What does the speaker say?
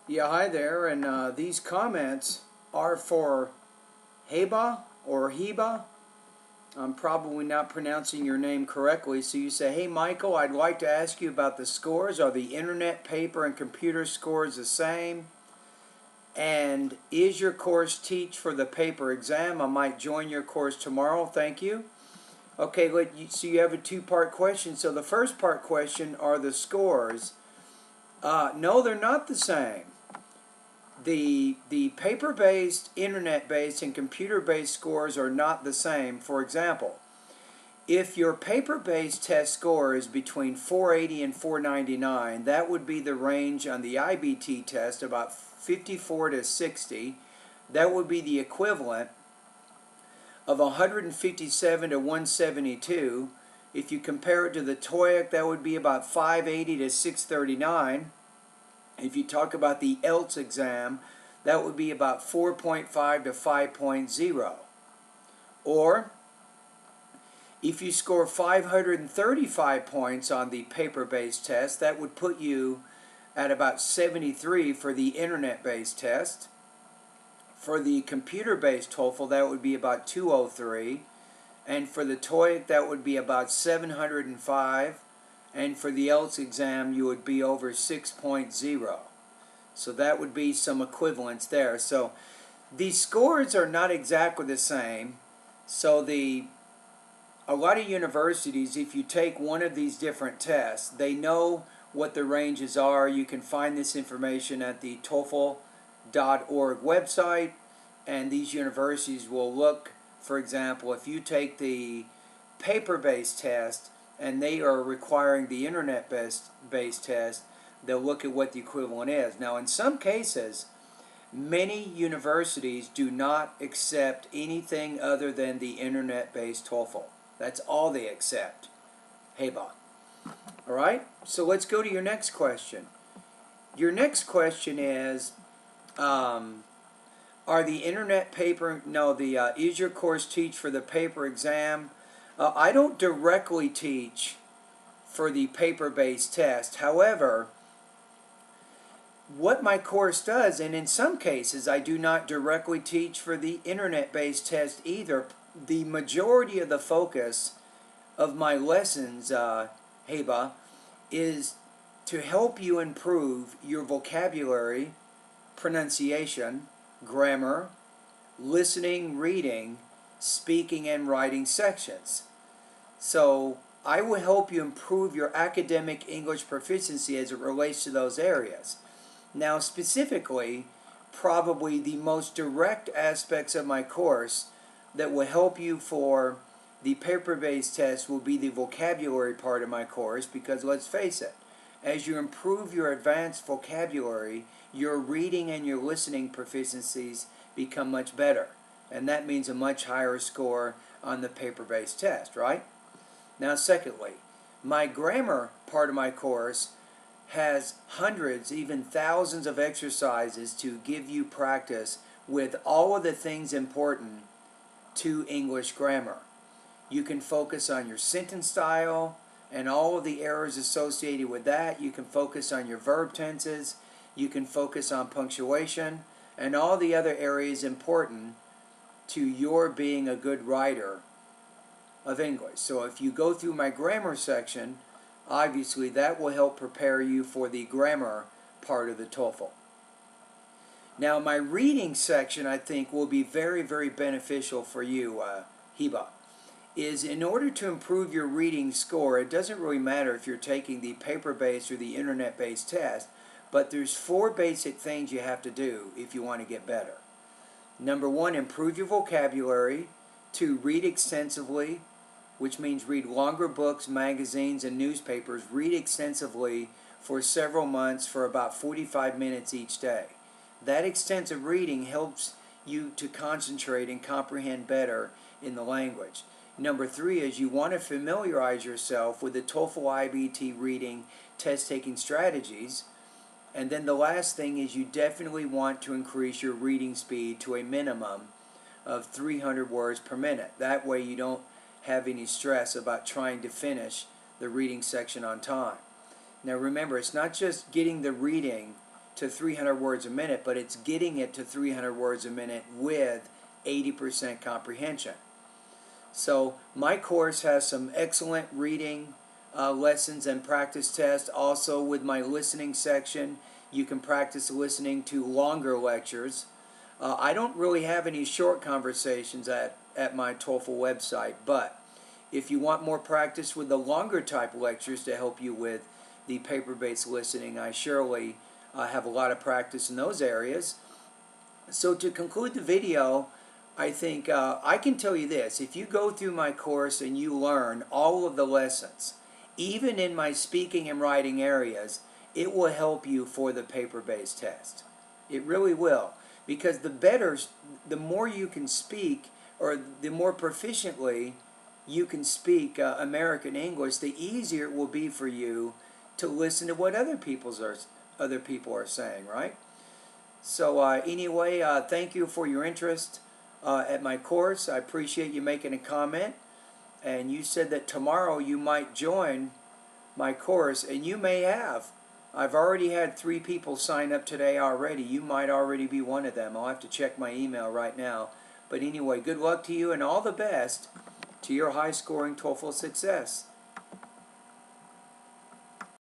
Yeah, hi there, and these comments are for Heba or Heba. I'm probably not pronouncing your name correctly. So you say, hey Michael, I'd like to ask you about the scores. Are the internet, paper, and computer scores the same? And is your course teach for the paper exam? I might join your course tomorrow. Thank you. Okay, so you have a two-part question. So the first part question, are the scores? No, they're not the same. The paper-based, internet-based, and computer-based scores are not the same. For example, if your paper-based test score is between 480 and 499, that would be the range on the IBT test, about 54 to 60. That would be the equivalent of 157 to 172. If you compare it to the TOEIC, that would be about 580 to 639. If you talk about the ELTS exam, that would be about 4.5 to 5.0. Or, if you score 535 points on the paper-based test, that would put you at about 73 for the internet-based test. For the computer-based TOEFL, that would be about 203. And for the TOEIC, that would be about 705. And for the ELTS exam, you would be over 6.0. So that would be some equivalence there. So these scores are not exactly the same. So a lot of universities, if you take one of these different tests, they know what the ranges are. You can find this information at the TOEFL.org website, and these universities will look, for example, if you take the paper-based test and they are requiring the internet-based test, they'll look at what the equivalent is. Now, in some cases, many universities do not accept anything other than the internet-based TOEFL. That's all they accept. Heba. All right? So let's go to your next question. Your next question is, are the internet paper, no, is your course teach for the paper exam? I don't directly teach for the paper-based test. However, what my course does, and in some cases I do not directly teach for the internet-based test either. The majority of the focus of my lessons, Heba, is to help you improve your vocabulary, pronunciation, grammar, listening, reading, speaking, and writing sections. So I will help you improve your academic English proficiency as it relates to those areas. Now, specifically, probably the most direct aspects of my course that will help you for the paper-based test will be the vocabulary part of my course, because let's face it, as you improve your advanced vocabulary, your reading and your listening proficiencies become much better. And that means a much higher score on the paper-based test, right? Now, secondly, my grammar part of my course has hundreds, even thousands of exercises to give you practice with all of the things important to English grammar. You can focus on your sentence style and all of the errors associated with that. You can focus on your verb tenses. You can focus on punctuation and all the other areas important to your being a good writer of English. So if you go through my grammar section, obviously that will help prepare you for the grammar part of the TOEFL. Now, my reading section, I think, will be very, very beneficial for you, Heba. Is in order to improve your reading score, it doesn't really matter if you're taking the paper-based or the internet-based test, but there's 4 basic things you have to do if you want to get better. Number 1, improve your vocabulary. 2, read extensively, which means read longer books, magazines, and newspapers. Read extensively for several months for about 45 minutes each day. That extensive reading helps you to concentrate and comprehend better in the language. Number 3 is you want to familiarize yourself with the TOEFL IBT reading test-taking strategies. And then the last thing is you definitely want to increase your reading speed to a minimum of 300 words per minute. That way you don't have any stress about trying to finish the reading section on time. Now remember, it's not just getting the reading to 300 words a minute, but it's getting it to 300 words a minute with 80% comprehension. So my course has some excellent reading lessons and practice tests. Also with my listening section, you can practice listening to longer lectures. I don't really have any short conversations at my TOEFL website, but if you want more practice with the longer type lectures to help you with the paper-based listening, I surely have a lot of practice in those areas. So to conclude the video, I think I can tell you this: if you go through my course and you learn all of the lessons, even in my speaking and writing areas, it will help you for the paper-based test. It really will, because the more you can speak, or the more proficiently you can speak American English, the easier it will be for you to listen to what other people are saying, right? So anyway, thank you for your interest at my course. I appreciate you making a comment. And you said that tomorrow you might join my course, and you may have. I've already had 3 people sign up today already. You might already be one of them. I'll have to check my email right now. But anyway, good luck to you and all the best to your high-scoring TOEFL success.